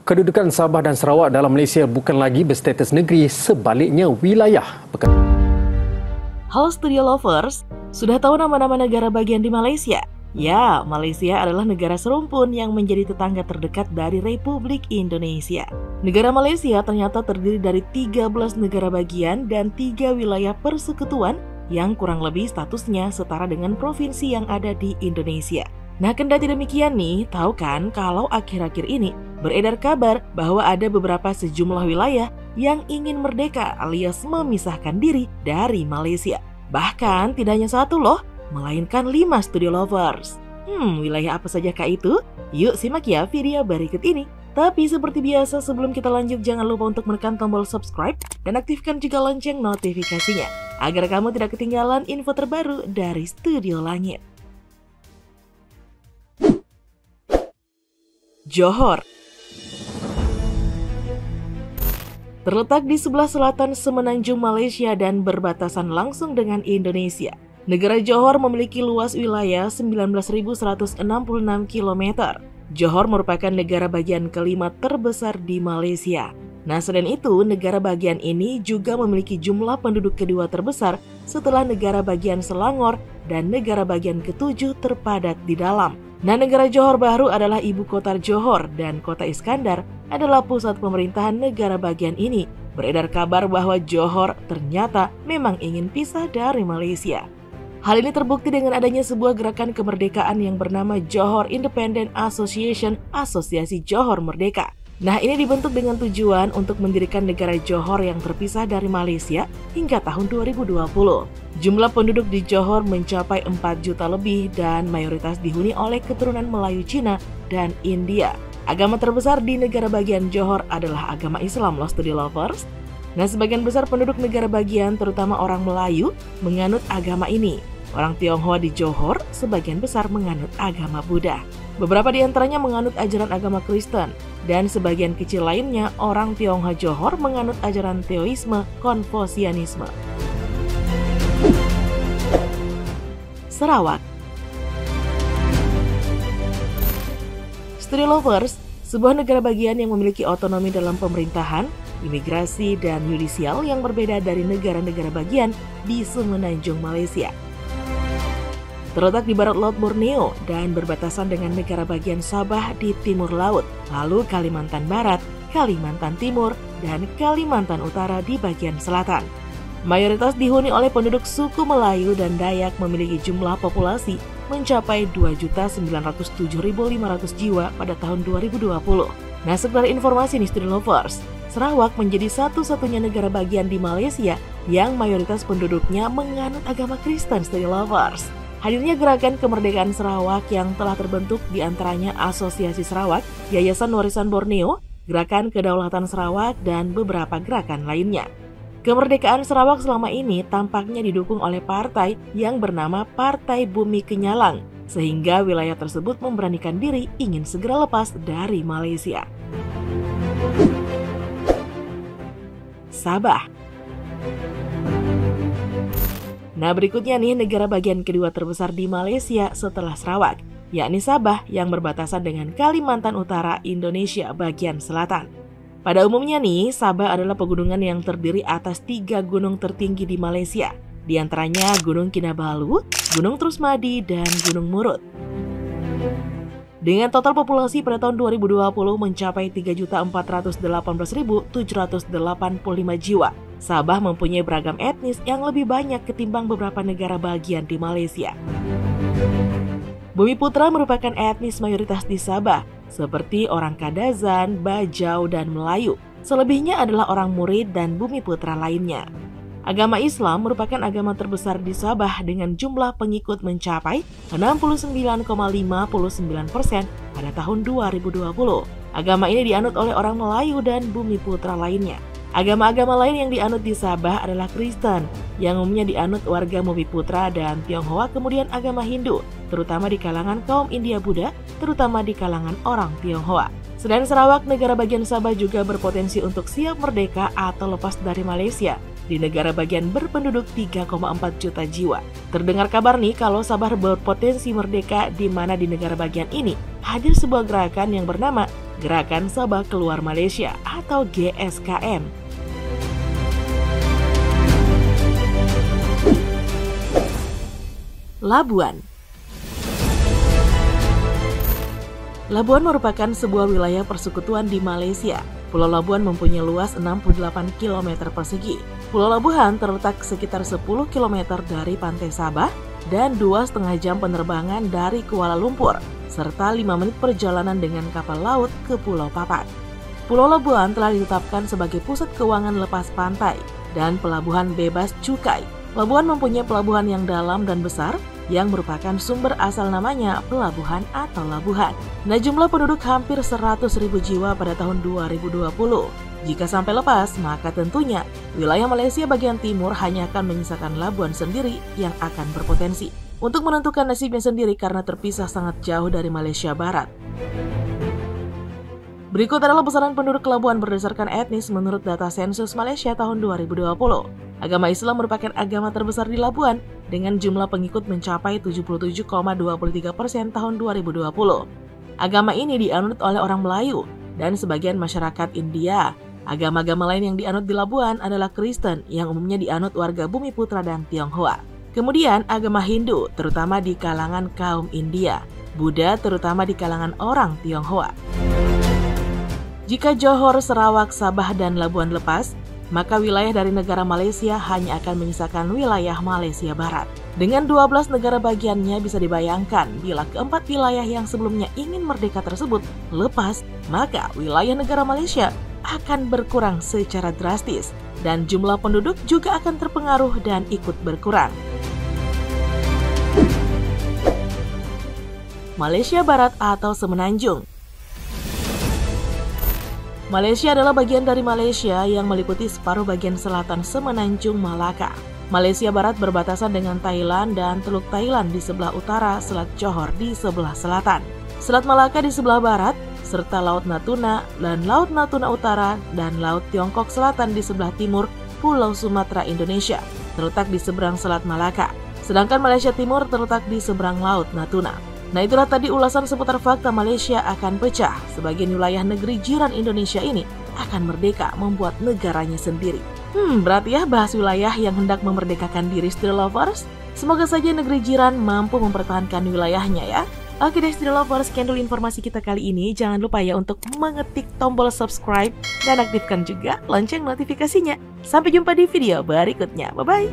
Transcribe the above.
Kedudukan Sabah dan Sarawak dalam Malaysia bukan lagi berstatus negeri, sebaliknya wilayah. Halo Studio Lovers, sudah tahu nama-nama negara bagian di Malaysia? Ya, Malaysia adalah negara serumpun yang menjadi tetangga terdekat dari Republik Indonesia. Negara Malaysia ternyata terdiri dari 13 negara bagian dan 3 wilayah persekutuan yang kurang lebih statusnya setara dengan provinsi yang ada di Indonesia. Nah, kendati demikian nih, tahu kan kalau akhir-akhir ini beredar kabar bahwa ada beberapa sejumlah wilayah yang ingin merdeka alias memisahkan diri dari Malaysia. Bahkan tidak hanya satu loh, melainkan 5 Studio Lovers. Wilayah apa saja kah itu? Yuk simak ya video berikut ini. Tapi seperti biasa sebelum kita lanjut jangan lupa untuk menekan tombol subscribe dan aktifkan juga lonceng notifikasinya agar kamu tidak ketinggalan info terbaru dari Studio Langit. Johor terletak di sebelah selatan semenanjung Malaysia dan berbatasan langsung dengan Indonesia. Negara Johor memiliki luas wilayah 19.166 km. Johor merupakan negara bagian kelima terbesar di Malaysia. Nah, selain itu, negara bagian ini juga memiliki jumlah penduduk kedua terbesar setelah negara bagian Selangor dan negara bagian ketujuh terpadat di dalam. Nah, negara Johor Bahru adalah ibu kota Johor dan kota Iskandar adalah pusat pemerintahan negara bagian ini. Beredar kabar bahwa Johor ternyata memang ingin pisah dari Malaysia. Hal ini terbukti dengan adanya sebuah gerakan kemerdekaan yang bernama Johor Independent Association, Asosiasi Johor Merdeka. Nah, ini dibentuk dengan tujuan untuk mendirikan negara Johor yang terpisah dari Malaysia hingga tahun 2020. Jumlah penduduk di Johor mencapai 4 juta lebih dan mayoritas dihuni oleh keturunan Melayu Cina dan India. Agama terbesar di negara bagian Johor adalah agama Islam loh Studio Lovers. Nah, sebagian besar penduduk negara bagian terutama orang Melayu menganut agama ini. Orang Tionghoa di Johor sebagian besar menganut agama Buddha. Beberapa di antaranya menganut ajaran agama Kristen, dan sebagian kecil lainnya orang Tionghoa Johor menganut ajaran Teoisme Konfusianisme. Sarawak. Studio Lovers, sebuah negara bagian yang memiliki otonomi dalam pemerintahan, imigrasi, dan yudisial yang berbeda dari negara-negara bagian di semenanjung Malaysia. Terletak di barat Laut Borneo dan berbatasan dengan negara bagian Sabah di timur laut, lalu Kalimantan Barat, Kalimantan Timur, dan Kalimantan Utara di bagian selatan. Mayoritas dihuni oleh penduduk suku Melayu dan Dayak memiliki jumlah populasi mencapai 2.907.500 jiwa pada tahun 2020. Nah, sekedar informasi nih Studio Lovers, Sarawak menjadi satu-satunya negara bagian di Malaysia yang mayoritas penduduknya menganut agama Kristen Studio Lovers. Hadirnya gerakan kemerdekaan Sarawak yang telah terbentuk diantaranya Asosiasi Sarawak, Yayasan Warisan Borneo, Gerakan Kedaulatan Sarawak, dan beberapa gerakan lainnya. Kemerdekaan Sarawak selama ini tampaknya didukung oleh partai yang bernama Partai Bumi Kenyalang, sehingga wilayah tersebut memberanikan diri ingin segera lepas dari Malaysia. Sabah. Nah, berikutnya nih negara bagian kedua terbesar di Malaysia setelah Sarawak, yakni Sabah yang berbatasan dengan Kalimantan Utara, Indonesia bagian selatan. Pada umumnya nih, Sabah adalah pegunungan yang terdiri atas 3 gunung tertinggi di Malaysia, di antaranya Gunung Kinabalu, Gunung Trusmadi, dan Gunung Murut. Dengan total populasi pada tahun 2020 mencapai 3.418.785 jiwa, Sabah mempunyai beragam etnis yang lebih banyak ketimbang beberapa negara bagian di Malaysia. Bumiputra merupakan etnis mayoritas di Sabah, seperti orang Kadazan, Bajau, dan Melayu. Selebihnya adalah orang Murid dan Bumiputra lainnya. Agama Islam merupakan agama terbesar di Sabah dengan jumlah pengikut mencapai 69,59% pada tahun 2020. Agama ini dianut oleh orang Melayu dan Bumiputra lainnya. Agama-agama lain yang dianut di Sabah adalah Kristen, yang umumnya dianut warga Bumiputra dan Tionghoa, kemudian agama Hindu, terutama di kalangan kaum India Buddha, terutama di kalangan orang Tionghoa. Selain Sarawak, negara bagian Sabah juga berpotensi untuk siap merdeka atau lepas dari Malaysia. Di negara bagian berpenduduk 3,4 juta jiwa. Terdengar kabar nih kalau Sabah berpotensi merdeka, di mana di negara bagian ini hadir sebuah gerakan yang bernama Gerakan Sabah Keluar Malaysia atau GSKM. Labuan. Labuan merupakan sebuah wilayah persekutuan di Malaysia. Pulau Labuan mempunyai luas 68 km persegi. Pulau Labuhan terletak sekitar 10 km dari pantai Sabah dan 2,5 jam penerbangan dari Kuala Lumpur, serta 5 menit perjalanan dengan kapal laut ke Pulau Papat. Pulau Labuan telah ditetapkan sebagai pusat keuangan lepas pantai dan pelabuhan bebas cukai. Labuan mempunyai pelabuhan yang dalam dan besar, yang merupakan sumber asal namanya pelabuhan atau labuhan. Nah, jumlah penduduk hampir 100.000 jiwa pada tahun 2020. Jika sampai lepas, maka tentunya wilayah Malaysia bagian timur hanya akan menyisakan Labuan sendiri yang akan berpotensi untuk menentukan nasibnya sendiri karena terpisah sangat jauh dari Malaysia Barat. Berikut adalah besaran penduduk Labuan berdasarkan etnis menurut data sensus Malaysia tahun 2020. Agama Islam merupakan agama terbesar di Labuan dengan jumlah pengikut mencapai 77,23% tahun 2020. Agama ini dianut oleh orang Melayu dan sebagian masyarakat India. Agama-agama lain yang dianut di Labuan adalah Kristen yang umumnya dianut warga Bumi Putra dan Tionghoa. Kemudian agama Hindu terutama di kalangan kaum India, Buddha terutama di kalangan orang Tionghoa. Jika Johor, Sarawak, Sabah, dan Labuan lepas, maka wilayah dari negara Malaysia hanya akan menyisakan wilayah Malaysia Barat. Dengan 12 negara bagiannya bisa dibayangkan bila keempat wilayah yang sebelumnya ingin merdeka tersebut lepas, maka wilayah negara Malaysia akan berkurang secara drastis dan jumlah penduduk juga akan terpengaruh dan ikut berkurang. Malaysia Barat atau Semenanjung. Malaysia adalah bagian dari Malaysia yang meliputi separuh bagian selatan Semenanjung Malaka. Malaysia Barat berbatasan dengan Thailand dan Teluk Thailand di sebelah utara, Selat Johor di sebelah selatan, Selat Malaka di sebelah barat, serta Laut Natuna dan Laut Natuna Utara dan Laut Tiongkok Selatan di sebelah timur Pulau Sumatera Indonesia, terletak di seberang Selat Malaka. Sedangkan Malaysia Timur terletak di seberang Laut Natuna. Nah, itulah tadi ulasan seputar fakta Malaysia akan pecah. Sebagian wilayah negeri jiran Indonesia ini akan merdeka membuat negaranya sendiri. Berat ya bahas wilayah yang hendak memerdekakan diri Street Lovers. Semoga saja negeri jiran mampu mempertahankan wilayahnya ya. Oke deh Street Lovers, sekian dulu informasi kita kali ini. Jangan lupa ya untuk mengetik tombol subscribe dan aktifkan juga lonceng notifikasinya. Sampai jumpa di video berikutnya. Bye-bye.